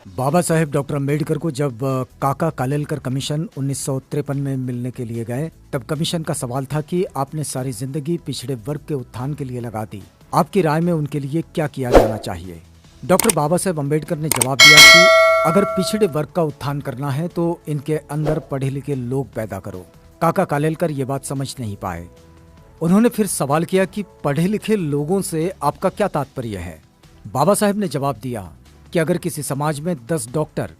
Baba Saheb doctor Ambedkar को जब काका कालेलकर कमीशन 1953 में मिलने के लिए गए, तब कमीशन का सवाल था कि आपने सारी जिंदगी पिछड़े वर्ग के उत्थान के लिए लगा दी, आपकी राय में उनके लिए क्या किया जाना चाहिए। डॉक्टर बाबा साहेब अम्बेडकर ने जवाब दिया कि अगर पिछड़े वर्ग का उत्थान करना है तो इनके अंदर पढ़े लिखे लोग पैदा करो। काका कालेलकर ये बात समझ नहीं पाए। उन्होंने फिर सवाल किया कि पढ़े लिखे लोगों से आपका क्या तात्पर्य है। बाबा साहेब ने जवाब दिया कि अगर किसी समाज में 10 डॉक्टर,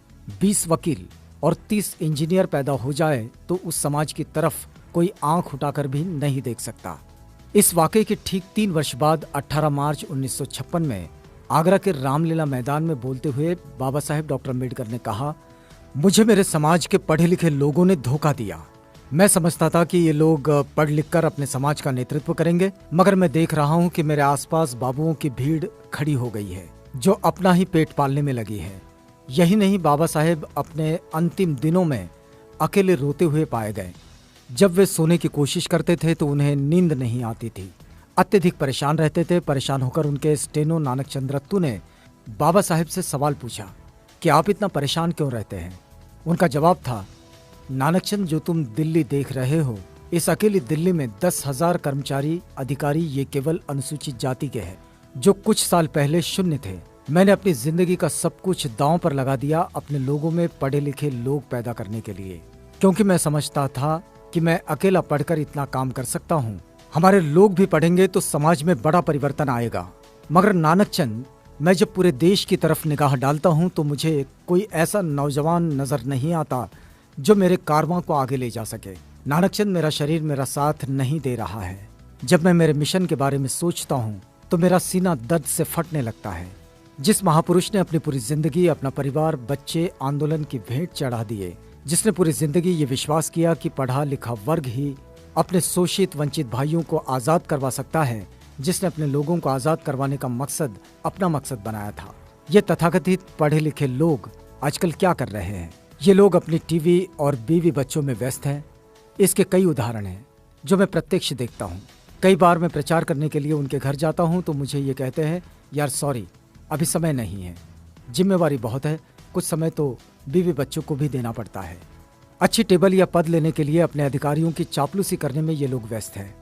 20 वकील और 30 इंजीनियर पैदा हो जाए तो उस समाज की तरफ कोई आंख उठाकर भी नहीं देख सकता। इस वाकये के ठीक 3 वर्ष बाद 18 मार्च 1956 में आगरा के रामलीला मैदान में बोलते हुए बाबा साहेब डॉक्टर अम्बेडकर ने कहा, मुझे मेरे समाज के पढ़े लिखे लोगों ने धोखा दिया। मैं समझता था कि ये लोग पढ़ लिख कर अपने समाज का नेतृत्व करेंगे, मगर मैं देख रहा हूँ कि मेरे आसपास बाबुओं की भीड़ खड़ी हो गई है जो अपना ही पेट पालने में लगी है। यही नहीं, बाबा साहेब अपने अंतिम दिनों में अकेले रोते हुए पाए गए। जब वे सोने की कोशिश करते थे तो उन्हें नींद नहीं आती थी, अत्यधिक परेशान रहते थे। परेशान होकर उनके स्टेनो नानक चंद रत्तू ने बाबा साहेब से सवाल पूछा कि आप इतना परेशान क्यों रहते हैं। उनका जवाब था, नानक चंद, जो तुम दिल्ली देख रहे हो, इस अकेली दिल्ली में 10,000 कर्मचारी अधिकारी ये केवल अनुसूचित जाति के हैं जो कुछ साल पहले शून्य थे। मैंने अपनी जिंदगी का सब कुछ दांव पर लगा दिया अपने लोगों में पढ़े लिखे लोग पैदा करने के लिए, क्योंकि मैं समझता था कि मैं अकेला पढ़कर इतना काम कर सकता हूँ। हमारे लोग भी पढ़ेंगे तो समाज में बड़ा परिवर्तन आएगा। मगर नानक चंद, मैं जब पूरे देश की तरफ निगाह डालता हूँ तो मुझे कोई ऐसा नौजवान नजर नहीं आता जो मेरे कारवां को आगे ले जा सके। नानक चंद, मेरा शरीर मेरा साथ नहीं दे रहा है। जब मैं मेरे मिशन के बारे में सोचता हूँ तो मेरा सीना दर्द से फटने लगता है। जिस महापुरुष ने अपनी पूरी जिंदगी, अपना परिवार, बच्चे आंदोलन की भेंट चढ़ा दिए, जिसने पूरी जिंदगी ये विश्वास किया कि पढ़ा लिखा वर्ग ही अपने शोषित वंचित भाइयों को आजाद करवा सकता है, जिसने अपने लोगों को आजाद करवाने का मकसद अपना मकसद बनाया था। ये तथाकथित पढ़े लिखे लोग आजकल क्या कर रहे हैं? ये लोग अपनी टीवी और बीवी बच्चों में व्यस्त हैं। इसके कई उदाहरण हैं जो मैं प्रत्यक्ष देखता हूँ। कई बार मैं प्रचार करने के लिए उनके घर जाता हूँ तो मुझे ये कहते हैं, यार सॉरी, अभी समय नहीं है, जिम्मेवारी बहुत है, कुछ समय तो बीवी बच्चों को भी देना पड़ता है। अच्छी टेबल या पद लेने के लिए अपने अधिकारियों की चापलूसी करने में ये लोग व्यस्त हैं।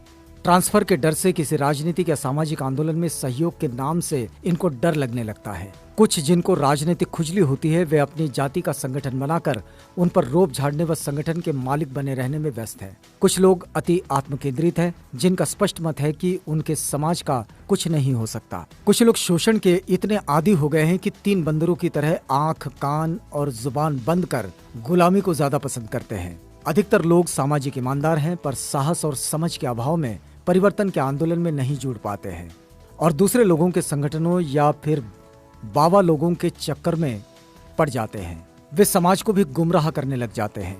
ट्रांसफर के डर से किसी राजनीतिक या सामाजिक आंदोलन में सहयोग के नाम से इनको डर लगने लगता है। कुछ जिनको राजनीतिक खुजली होती है वे अपनी जाति का संगठन बनाकर उन पर रोब झाड़ने व संगठन के मालिक बने रहने में व्यस्त है। कुछ लोग अति आत्मकेंद्रित हैं जिनका स्पष्ट मत है कि उनके समाज का कुछ नहीं हो सकता। कुछ लोग शोषण के इतने आदी हो गए हैं कि 3 बंदरों की तरह आंख, कान और जुबान बंद कर गुलामी को ज्यादा पसंद करते हैं। अधिकतर लोग सामाजिक ईमानदार हैं पर साहस और समझ के अभाव में परिवर्तन के आंदोलन में नहीं जुड़ पाते हैं और दूसरे लोगों के संगठनों या फिर बाबा लोगों के चक्कर में पड़ जाते हैं। वे समाज को भी गुमराह करने लग जाते हैं।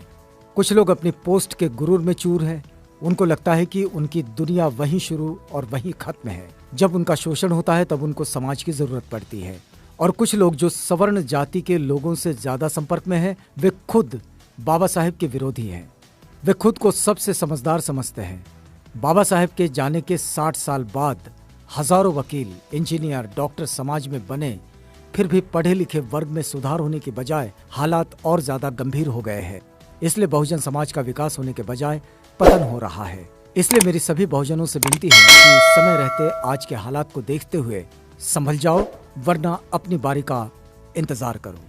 कुछ लोग अपनी पोस्ट के गुरूर में चूर हैं। उनको लगता है कि उनकी दुनिया वहीं शुरू और वहीं खत्म है। जब उनका शोषण होता है तब उनको समाज की जरूरत पड़ती है। और कुछ लोग जो सवर्ण जाति के लोगों से ज्यादा संपर्क में हैं, वे खुद बाबा साहेब के विरोधी हैं। वे खुद को सबसे समझदार समझते हैं। बाबा साहेब के जाने के 60 साल बाद हजारों वकील, इंजीनियर, डॉक्टर समाज में बने, फिर भी पढ़े लिखे वर्ग में सुधार होने के बजाय हालात और ज्यादा गंभीर हो गए हैं। इसलिए बहुजन समाज का विकास होने के बजाय पतन हो रहा है। इसलिए मेरी सभी बहुजनों से विनती है कि समय रहते आज के हालात को देखते हुए संभल जाओ, वरना अपनी बारी का इंतजार करो।